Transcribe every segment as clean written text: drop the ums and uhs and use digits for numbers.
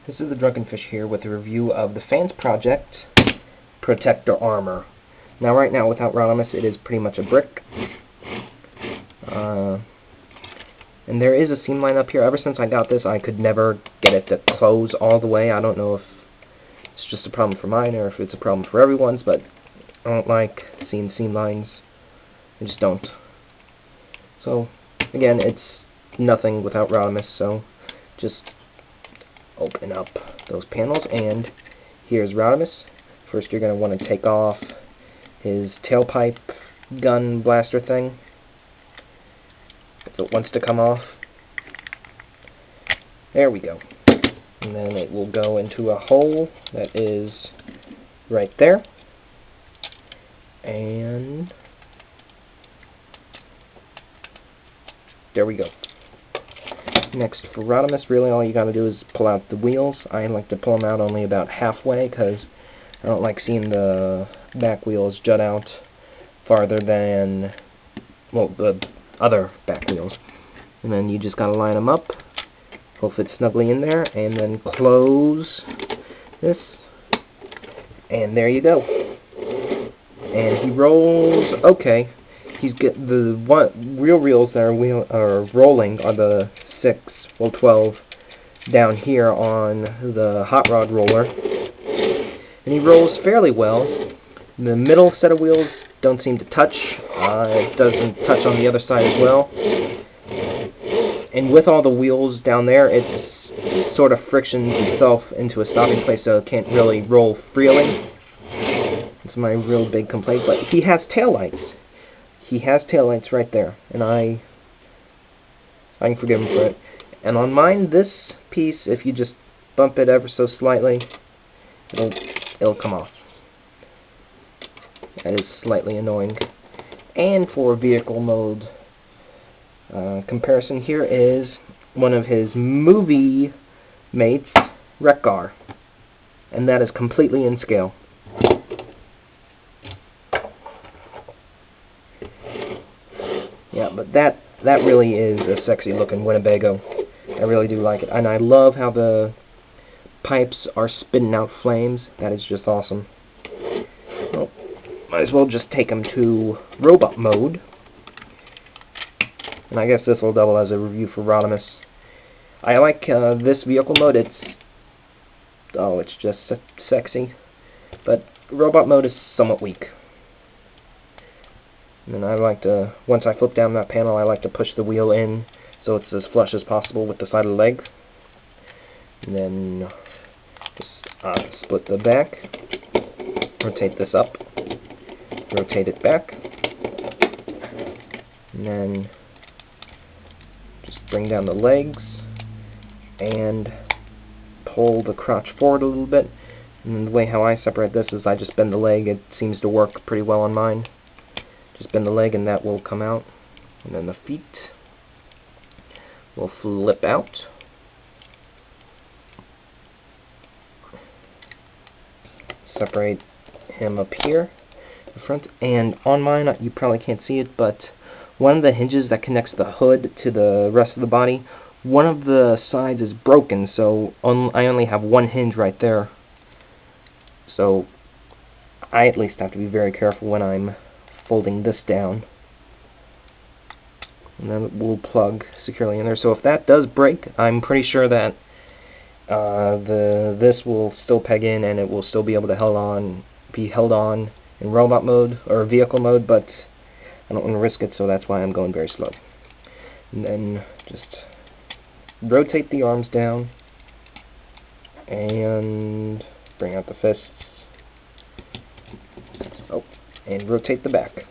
This is the Drunken Fish here with a review of the Fansproject Protector Armor. Now right now without Rodimus it is pretty much a brick. And there is a seam line up here. Ever since I got this I could never get it to close all the way. I don't know if it's just a problem for mine or if it's a problem for everyone's, but I don't like seeing seam lines. I just don't. So again, it's nothing without Rodimus, so just open up those panels, and here's Rodimus. First you're going to want to take off his tailpipe gun blaster thing, if it wants to come off. There we go. And then it will go into a hole that is right there. And there we go. Next, for Rodimus, really all you gotta do is pull out the wheels. I like to pull them out only about halfway because I don't like seeing the back wheels jut out farther than, well, the other back wheels. And then you just gotta line them up, hope it's snugly in there, and then close this, and there you go. And he rolls okay. He's get the real wheels that are rolling are the 12 down here on the hot rod roller, and he rolls fairly well. The middle set of wheels don't seem to touch. It doesn't touch on the other side as well. And with all the wheels down there, it sort of frictions itself into a stopping place, so it can't really roll freely. That's my real big complaint. But he has taillights. He has taillights right there, and I can forgive him for it. And on mine, this piece, if you just bump it ever so slightly, it'll come off. That is slightly annoying. And for vehicle mode comparison, here is one of his movie mates, Wreck-Gar, and that is completely in scale. Yeah, but that really is a sexy looking Winnebago. I really do like it. And I love how the pipes are spitting out flames. That is just awesome. Well, might as well just take them to robot mode. And I guess this will double as a review for Rodimus. I like this vehicle mode. It's just sexy. But robot mode is somewhat weak. And I like to, once I flip down that panel, I like to push the wheel in so it's as flush as possible with the side of the leg. And then just split the back, rotate this up, rotate it back, and then just bring down the legs and pull the crotch forward a little bit. And the way how I separate this is I just bend the leg. It seems to work pretty well on mine. Just bend the leg and that will come out. And then the feet will flip out. Separate him up here, the front. And on mine, you probably can't see it, but one of the hinges that connects the hood to the rest of the body, one of the sides is broken, so I only have one hinge right there. So I at least have to be very careful when I'm folding this down, and then it will plug securely in there. So if that does break, I'm pretty sure that this will still peg in and it will still be able to be held on in robot mode or vehicle mode, but I don't want to risk it, so that's why I'm going very slow. And then just rotate the arms down and bring out the fists. And rotate the back.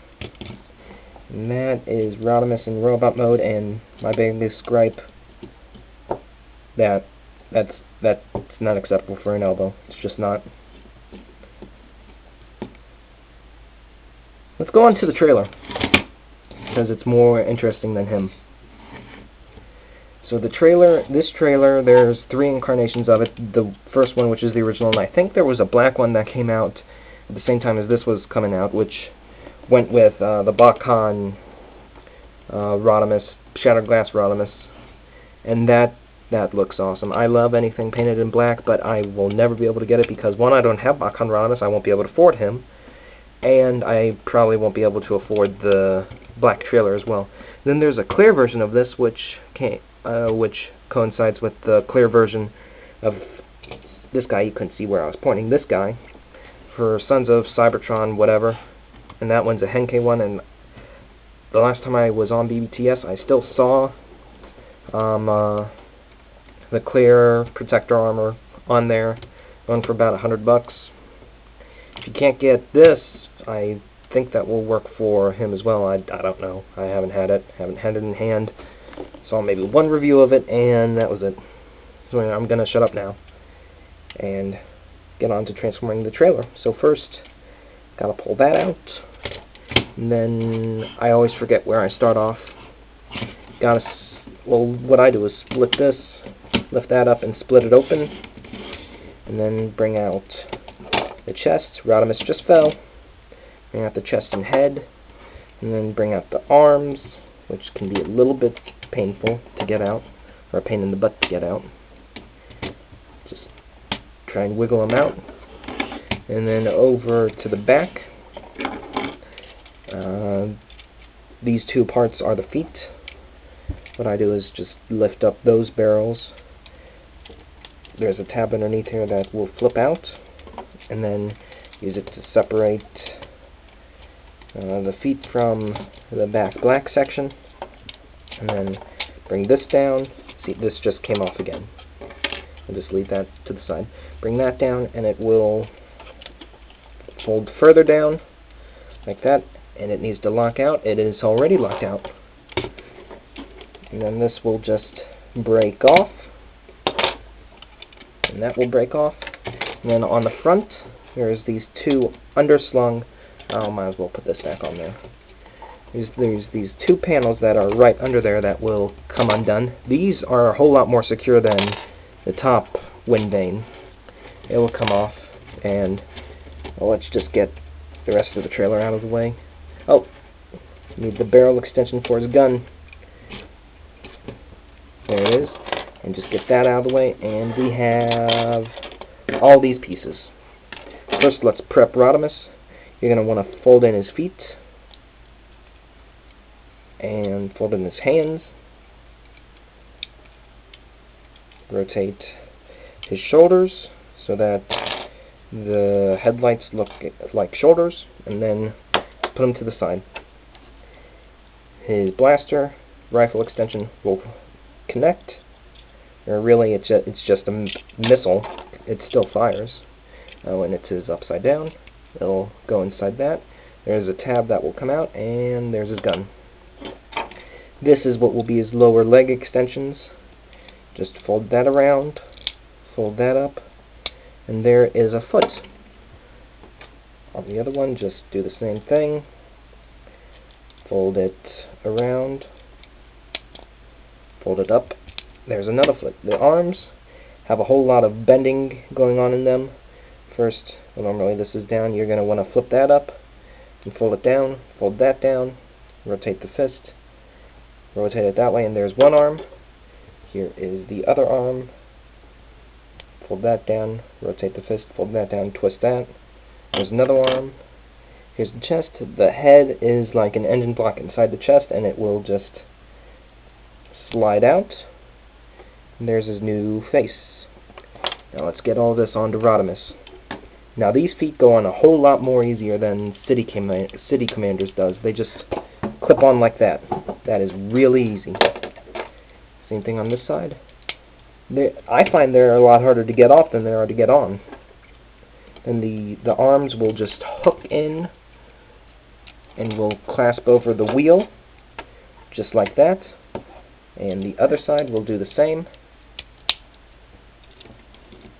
And that is Rodimus in robot mode, and my biggest gripe, that's not acceptable for an elbow. It's just not. Let's go on to the trailer, because it's more interesting than him. So this trailer, there's 3 incarnations of it. The first one, which is the original, and I think there was a black one that came out at the same time as this was coming out, which went with the Bakan Rodimus, Shattered Glass Rodimus, and that That looks awesome. I love anything painted in black, but I will never be able to get it because, one, I don't have Bakan Rodimus, I won't be able to afford him, and I probably won't be able to afford the black trailer as well. Then there's a clear version of this, which coincides with the clear version of this guy. You couldn't see where I was pointing. This guy, for Sons of Cybertron, whatever, and that one's a Henkei one, and the last time I was on BBTS, I still saw the clear protector armor on there, going for about $100. If you can't get this, I think that will work for him as well. I don't know. I haven't had it in hand. Saw maybe one review of it, and that was it. So I'm going to shut up now and get on to transforming the trailer. So first, gotta pull that out, and then I always forget where I start off. Well, what I do is split this, lift that up and split it open, and then bring out the chest. Rodimus just fell. Bring out the chest and head, and then bring out the arms, which can be a little bit painful to get out, or a pain in the butt to get out. Just try and wiggle them out. And then over to the back. These two parts are the feet. What I do is just lift up those barrels. There's a tab underneath here that will flip out, and then use it to separate the feet from the back black section, and then bring this down. See, this just came off again. I'll just leave that to the side. Bring that down, and it will fold further down like that, and it needs to lock out. It is already locked out. And then this will just break off, and that will break off. And then on the front, there's these two underslung. I might as well put this back on there. There's these two panels that are right under there that will come undone. These are a whole lot more secure than the top wind vane. It will come off, and well, let's just get the rest of the trailer out of the way. Oh, need the barrel extension for his gun. There it is. And just get that out of the way, and we have all these pieces. First, let's prep Rodimus. You're going to want to fold in his feet, and fold in his hands. Rotate his shoulders so that the headlights look like shoulders, and then put them to the side. His blaster rifle extension will connect, or really it's just a missile. It still fires. When it is upside down, it'll go inside that. There's a tab that will come out, and there's his gun. This is what will be his lower leg extensions. Just fold that around, fold that up, and there is a foot. On the other one, just do the same thing. Fold it around, fold it up. There's another foot. The arms have a whole lot of bending going on in them. First, well, normally this is down. You're going to want to flip that up and fold it down, fold that down, rotate the fist, rotate it that way, and there's one arm. Here is the other arm. Fold that down, rotate the fist, fold that down, twist that. There's another arm. Here's the chest. The head is like an engine block inside the chest, and it will just slide out. And there's his new face. Now let's get all this onto Rodimus. Now these feet go on a whole lot more easier than City Commander's does. They just clip on like that. That is really easy. Same thing on this side. I find they're a lot harder to get off than they are to get on. And the arms will just hook in and will clasp over the wheel, just like that. And the other side will do the same.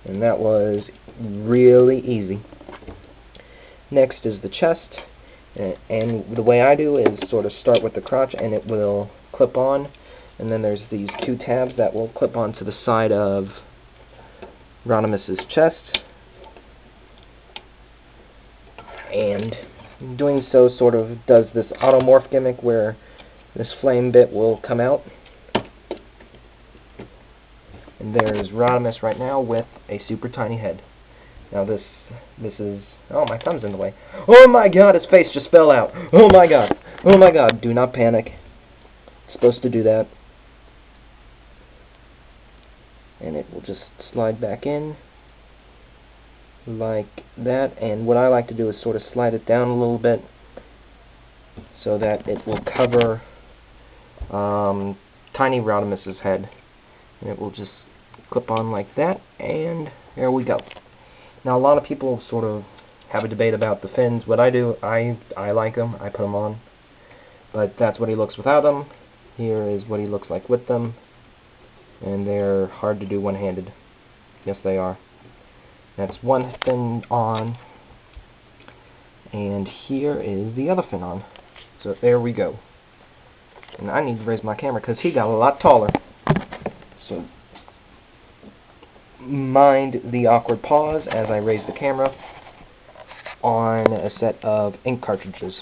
And that was really easy. Next is the chest, and the way I do is sort of start with the crotch, and it will clip on, and then there's these two tabs that will clip onto the side of Rodimus's chest, and doing so sort of does this automorph gimmick where this flame bit will come out, And there's Rodimus right now with a super tiny head. Now this is... Oh, my thumb's in the way. Oh my god, his face just fell out. Oh my god. Oh my god. Do not panic. It's supposed to do that. And it will just slide back in like that. And what I like to do is sort of slide it down a little bit so that it will cover tiny Rodimus's head. And it will just clip on like that, and there we go. Now a lot of people sort of have a debate about the fins. What I do, I like them, I put them on, but that's what he looks without them. Here is what he looks like with them, and they're hard to do one-handed. Yes, they are. That's one fin on, and here is the other fin on. So there we go. And I need to raise my camera because he got a lot taller. So mind the awkward pause as I raise the camera on a set of ink cartridges.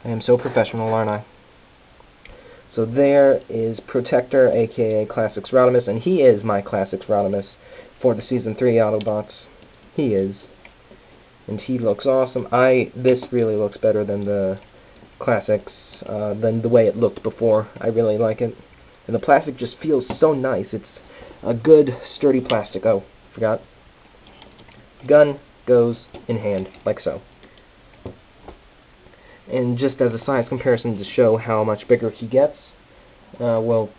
I am so professional, aren't I? So there is Protector, aka Classics Rodimus, and he is my Classics Rodimus for the Season 3 Autobots. He is. And he looks awesome. This really looks better than the Classics, than the way it looked before. I really like it. And the plastic just feels so nice. It's a good, sturdy plastic. Oh, forgot. Gun goes in hand, like so. And just as a size comparison to show how much bigger he gets, well,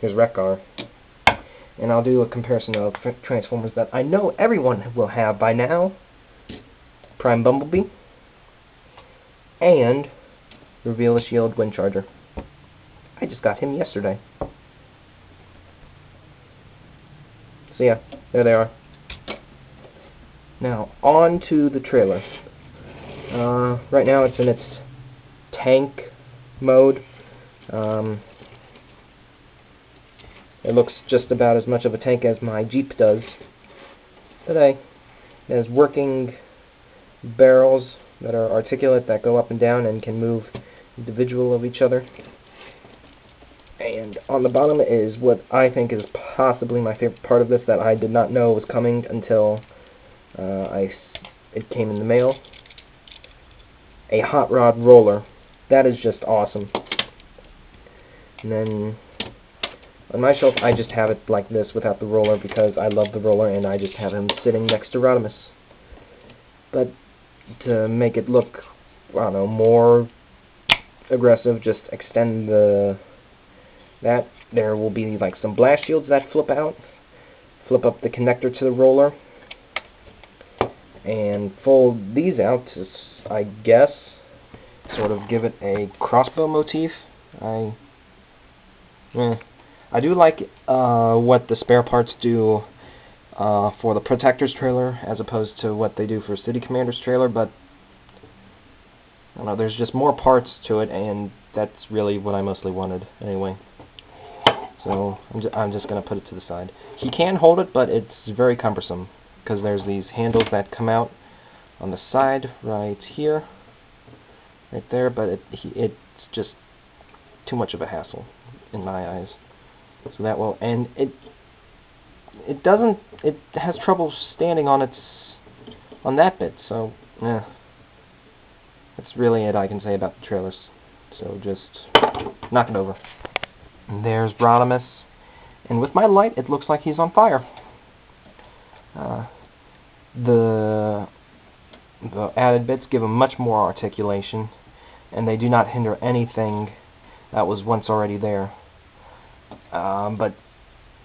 here's Wreck-Gar. And I'll do a comparison of Transformers that I know everyone will have by now. Prime Bumblebee. And Reveal a Shield Windcharger. I just got him yesterday. So yeah, there they are. Now, on to the trailer. Right now it's in its tank mode. It looks just about as much of a tank as my Jeep does today. It has working barrels that are articulate, that go up and down and can move individual of each other. And on the bottom is what I think is possibly my favorite part of this that I did not know was coming until it came in the mail. A hot rod roller. That is just awesome. And then on my shelf I just have it like this without the roller because I love the roller and I just have him sitting next to Rodimus. But to make it look, I don't know, more aggressive, just extend that. There will be like some blast shields that flip out, flip up the connector to the roller, and fold these out to, I guess, sort of give it a crossbow motif. I do like what the spare parts do for the Protector's trailer as opposed to what they do for City Commander's trailer, but I don't know, there's just more parts to it, and that's really what I mostly wanted anyway. So I'm just going to put it to the side. He can hold it, but it's very cumbersome because there's these handles that come out on the side right here, right there, but it's just too much of a hassle in my eyes. So that will, and it has trouble standing on that bit, so that's really it I can say about the trailers. So just knock it over. And there's Rodimus, and with my light it looks like he's on fire. The added bits give him much more articulation, and they do not hinder anything that was once already there. But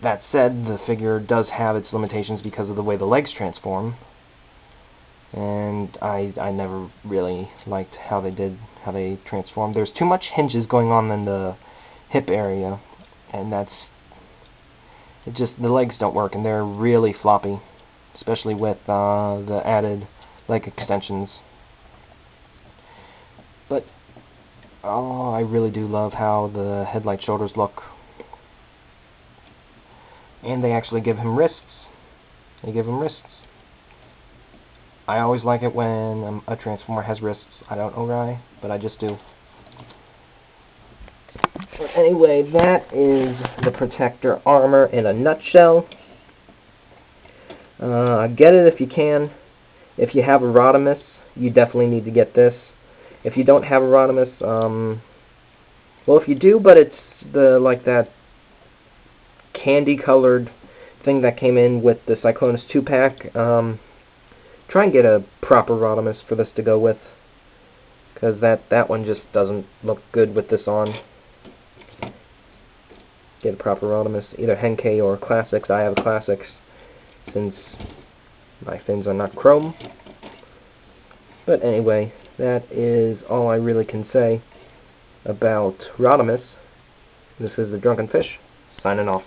that said, the figure does have its limitations because of the way the legs transform, and I never really liked how they transformed. There's too much hinges going on in the hip area, and the legs don't work, and they're really floppy, especially with the added leg extensions. But I really do love how the headlight shoulders look. And they actually give him wrists. They give him wrists. I always like it when a Transformer has wrists. I don't know why, but I just do. Anyway, that is the Protector armor in a nutshell. Get it if you can. If you have a Rodimus, you definitely need to get this. If you don't have a Rodimus, well, if you do, but it's like that candy-colored thing that came in with the Cyclonus 2-pack, try and get a proper Rodimus for this to go with, because that one just doesn't look good with this on. Get a proper Rodimus, either Henkei or Classics. I have Classics, since my fins are not chrome. But anyway, that is all I really can say about Rodimus. This is the Drunken Fish, signing off.